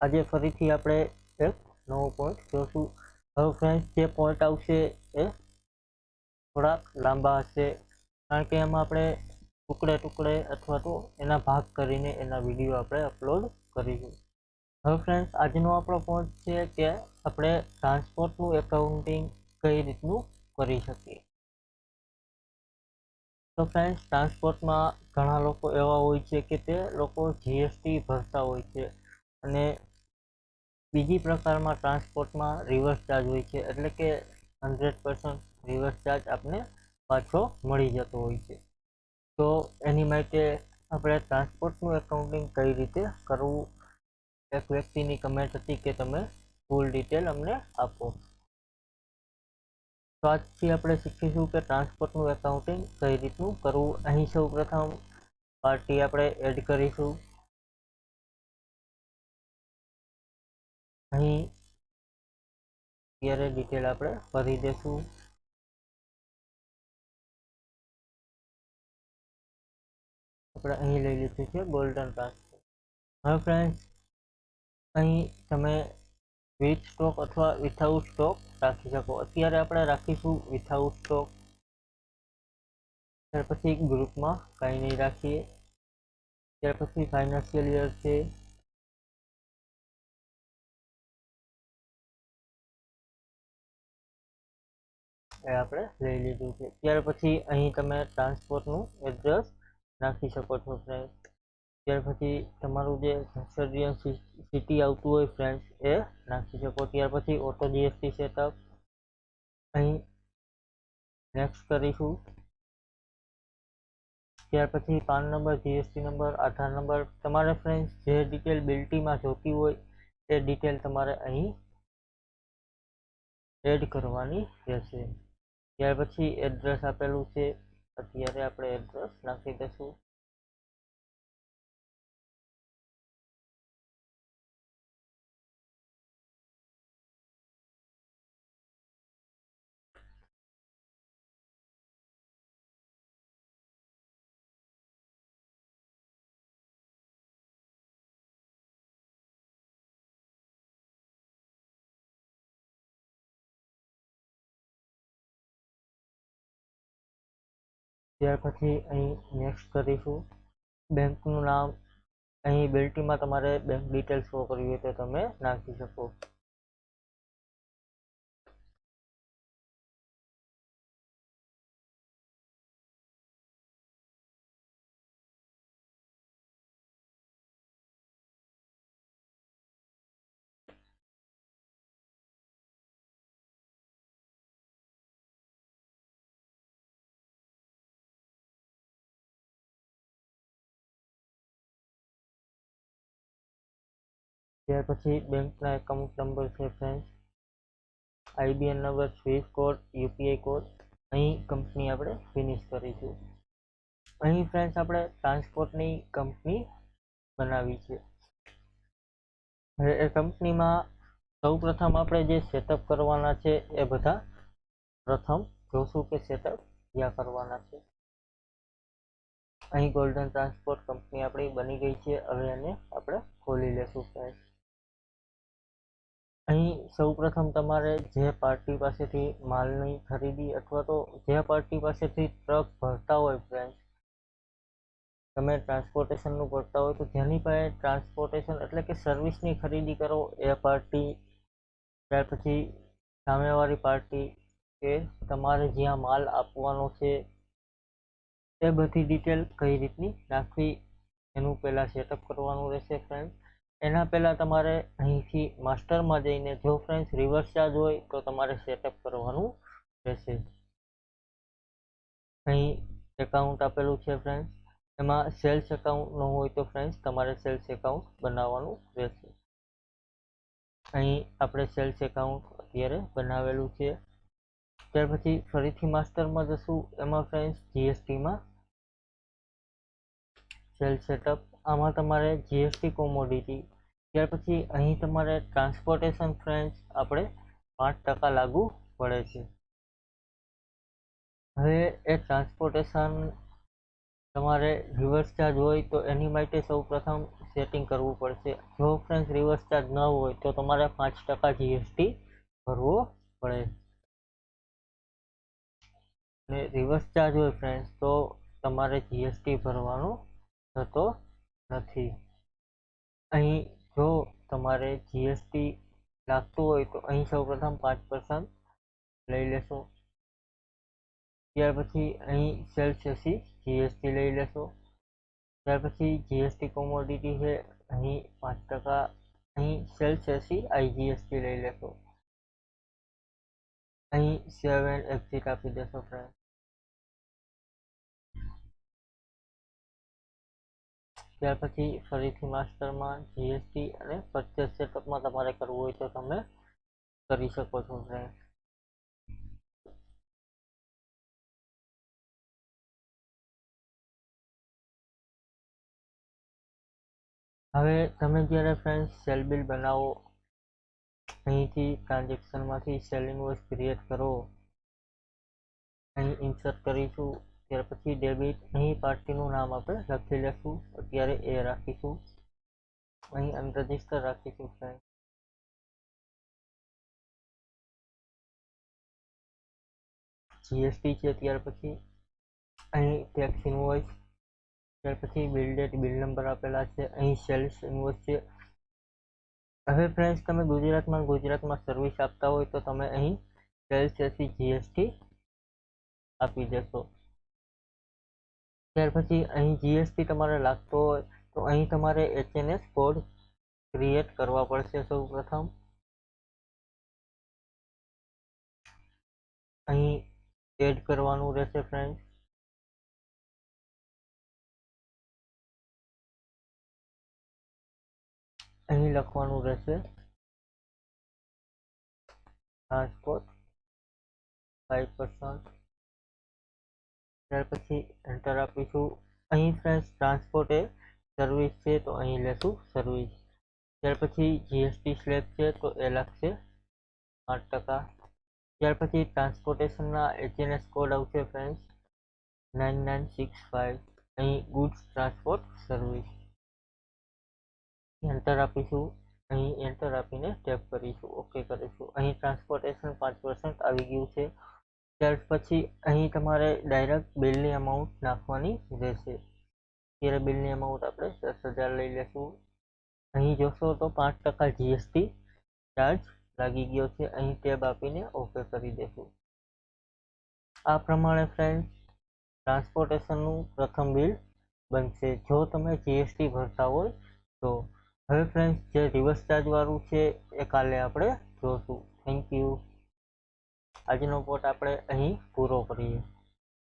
આજે ફરીથી આપણે એક નવો પોઈન્ટ જોશું. હવે ફ્રેન્ડ્સ, જે પોઈન્ટ આવશે એ થોડાક લાંબા હશે, કારણ કે એમાં આપણે ટુકડે અથવા તો એના ભાગ કરીને એના વિડીયો આપણે અપલોડ કરીશું. હવે ફ્રેન્ડ્સ, આજનો આપણો પોઈન્ટ છે કે આપણે ટ્રાન્સપોર્ટનું એકાઉન્ટિંગ કઈ રીતનું કરી શકીએ. તો ફ્રેન્ડ્સ, ટ્રાન્સપોર્ટમાં ઘણા લોકો એવા હોય છે કે તે લોકો જીએસટી ભરતા હોય છે, અને બીજી પ્રકારમાં ટ્રાન્સપોર્ટમાં રિવર્સ ચાર્જ હોય છે, એટલે કે 100% રિવર્સ ચાર્જ આપને પાછો મળી જતો હોય છે. તો એની માટે આપણે ટ્રાન્સપોર્ટનું એકાઉન્ટિંગ કઈ રીતે કરવું, એક વ્યક્તિની કમેન્ટ હતી કે તમે ફૂલ ડિટેલ અમને આપો. તો આજથી આપણે શીખીશું કે ટ્રાન્સપોર્ટનું એકાઉન્ટિંગ કઈ રીતનું કરવું. અહીં સૌ પ્રથમ પાર્ટી આપણે એડ કરીશું. અહીં અત્યારે ડિટેલ આપણે ભરી દેશું. આપણે અહીં લઈ લીધું છે ગોલ્ડન ટ્રાન્સપોર્ટ. હવે ફ્રેન્ડ્સ, અહીં તમે વિથ સ્ટોક અથવા વિથઆઉટ સ્ટોક રાખી શકો. અત્યારે આપણે રાખીશું વિથઆઉટ સ્ટોક. ત્યાર પછી ગ્રુપમાં કંઈ નહીં રાખીએ. ત્યાર પછી ફાઇનાન્શિયલ યર છે, એ આપણે લઈ લીધું છે. ત્યાર પછી અહીં તમે ટ્રાન્સપોર્ટનું એડ્રેસ નાખી શકો છો ફ્રેન્ડ. ત્યાર પછી તમારું જે કન્સર્જિયન સિટી આવતું હોય ફ્રેન્ડ્સ, એ નાખી શકો. ત્યાર પછી ઓટો જીએસટી સેટઅપ અહીં નેક્સ્ટ કરીશું. ત્યાર પછી પાન નંબર, જીએસટી નંબર, આધાર નંબર, તમારે ફ્રેન્ડ્સ જે ડિટેલ બિલ્ટીમાં જોતી હોય એ ડિટેલ તમારે અહીં એડ કરવાની રહેશે. ત્યાર પછી એડ્રેસ આપેલું છે, અત્યારે આપણે એડ્રેસ નાખી દઈશું. ત્યાર પછી અહીં નેક્સ્ટ કરીશું. બેંકનું નામ, અહીં બિલ્ટીમાં તમારે બેંક ડિટેલ શો કરવી હોય તો તમે નાખી શકો. ત્યાર પછી બેંકના એકાઉન્ટ નંબર છે friends, IBAN number, swift code, UPI code. અહીં કંપની આપણે ફિનિશ કરીશું. અહીં ફ્રેન્ડ્સ આપણે ટ્રાન્સપોર્ટની કંપની બનાવી છે. હવે એ કંપનીમાં સૌ પ્રથમ આપણે જે સેટઅપ કરવાના છે એ બધા પ્રથમ જોશું કે સેટઅપ ક્યાં કરવાના છે. અહીં ગોલ્ડન ટ્રાન્સપોર્ટ કંપની આપણી બની ગઈ છે. હવે એને આપણે ખોલી લેશું ફ્રેન્ડ્સ. અહીં સૌ પ્રથમ તમારે જે પાર્ટી પાસેથી માલની ખરીદી અથવા તો જે પાર્ટી પાસેથી ટ્રક ભરતા હોય ફ્રેન્ડ્સ, તમે ટ્રાન્સપોર્ટેશનનું ભરતા હોય તો જેની પાસે ટ્રાન્સપોર્ટેશન એટલે કે સર્વિસની ખરીદી કરો એ પાર્ટી, ત્યાર પછી સામેવાળી પાર્ટી કે તમારે જ્યાં માલ આપવાનો છે એ બધી ડિટેલ કઈ રીતની નાખવી એનું પહેલાં સેટઅપ કરવાનું રહેશે ફ્રેન્ડ. એના પહેલાં તમારે અહીંથી માસ્ટરમાં જઈને, જો ફ્રેન્ડ્સ રિવર્સ ચાર્જ હોય તો તમારે સેટઅપ કરવાનું રહેશે. અહીં એકાઉન્ટ આપેલું છે ફ્રેન્ડ્સ, એમાં સેલ્સ એકાઉન્ટ ન હોય તો ફ્રેન્ડ્સ તમારે સેલ્સ એકાઉન્ટ બનાવવાનું રહેશે. અહીં આપણે સેલ્સ એકાઉન્ટ અત્યારે બનાવેલું છે. ત્યાર પછી ફરીથી માસ્ટરમાં જશું. એમાં ફ્રેન્ડ્સ જીએસટીમાં સેલ્સ સેટઅપ, આમાં તમારે જીએસટી કોમોડિટી. ત્યાર પછી અહીં તમારે ટ્રાન્સપોર્ટેશન ફ્રેન્ડ્સ આપણે 5% લાગુ પડે છે. હવે એ ટ્રાન્સપોર્ટેશન તમારે રિવર્સ ચાર્જ હોય તો એની માટે સૌ પ્રથમ સેટિંગ કરવું પડશે. જો ફ્રેન્ડ્સ રિવર્સ ચાર્જ ન હોય તો તમારે 5% જીએસટી ભરવો પડે. ને રિવર્સ ચાર્જ હોય ફ્રેન્ડ્સ તો તમારે જીએસટી ભરવાનો થતો નથી. અહીં જો તમારે જીએસટી લાગતું હોય તો અહીં સૌપ્રથમ 5% લઈ લેશો. ત્યાર પછી અહીં સેલ્સ એસી જીએસટી લઈ લેશો. ત્યાર પછી જીએસટી કોમોડિટી છે અહીં 5%, અહીં સેલ્સ એસી આઈજીએસટી લઈ લેશો. અહીં સેવ એન્ડ એક્ઝિટ આપી દેશો ફ્રેન્ડ. ત્યાર પછી ફરીથી માસ્ટરમાં જીએસટી અને પરચેસ સેટઅપમાં તમારે કરવું હોય તો તમે કરી શકો છો ફ્રેન્ડ. હવે તમે જ્યારે ફ્રેન્ડ સેલ બિલ બનાવો, અહીંથી ટ્રાન્ઝેક્શનમાંથી સેલ ઇન્વોઇસ ક્રિએટ કરો, અહીં ઇન્સર્ટ કરીશું. ત્યાર પછી ડેબિટ, અહીં પાર્ટીનું નામ આપણે લખી લેશું. અત્યારે એ રાખીશું. અહીં અનરજિસ્ટર રાખીશું ફ્રેન્ડ. જીએસટી છે. ત્યાર પછી અહીં ટેક્સ ઇન્વોઇસ, ત્યાર પછી બિલ ડેટ, બિલ નંબર આપેલા છે. અહીં સેલ્સ ઇન્વોઇસ છે. હવે ફ્રેન્ડ્સ તમે ગુજરાતમાં સર્વિસ આપતા હોય તો તમે અહીં સેલ્સ એસી જીએસટી આપી દેશો. ત્યાર પછી અહીં જીએસટી તમારે લાગતો હોય તો અહીં તમારે એચએનએસ કોડ ક્રિએટ કરવા પડશે. સૌ પ્રથમ અહીં એડ કરવાનું રહેશે ફ્રેન્ડ. અહીં લખવાનું રહેશે ટ્રાન્સપોર્ટ 5%. ત્યાર પછી એન્ટર આપીશું. અહીં ફ્રેન્ડ્સ ટ્રાન્સપોર્ટ એ સર્વિસ છે તો અહીં લેશું સર્વિસ. ત્યાર પછી જીએસટી સ્લેબ છે તો એ લાગશે 8%. ત્યાર પછી ટ્રાન્સપોર્ટેશનના એચએનએસ કોડ આવશે ફ્રેન્ડ્સ 9965. અહીં ગુડ્સ ટ્રાન્સપોર્ટ સર્વિસ એન્ટર આપીશું. અહીં એન્ટર આપીને ટેપ કરીશું, ઓકે કરીશું. અહીં ટ્રાન્સપોર્ટેશન 5% આવી ગયું છે. ત્યાર પછી અહીં તમારે ડાયરેક્ટ બિલની અમાઉન્ટ નાખવાની રહેશે. ત્યારે બિલની અમાઉન્ટ આપણે 10,000 લઈ લેશું. અહીં જોશો તો 5% જીએસટી ચાર્જ લાગી ગયો છે. અહીં ટેબ આપીને ઓકે કરી દેશું. આ પ્રમાણે ફ્રેન્ડ ટ્રાન્સપોર્ટેશનનું પ્રથમ બિલ બનશે જો તમે જીએસટી ભરતા હોય તો. હવે ફ્રેન્ડ્સ જે રિવર્સ ચાર્જ વાળું છે એ કાલે આપણે જોશું. Thank you. આજનો પોટ આપણે અહીં પૂરો કરીએ.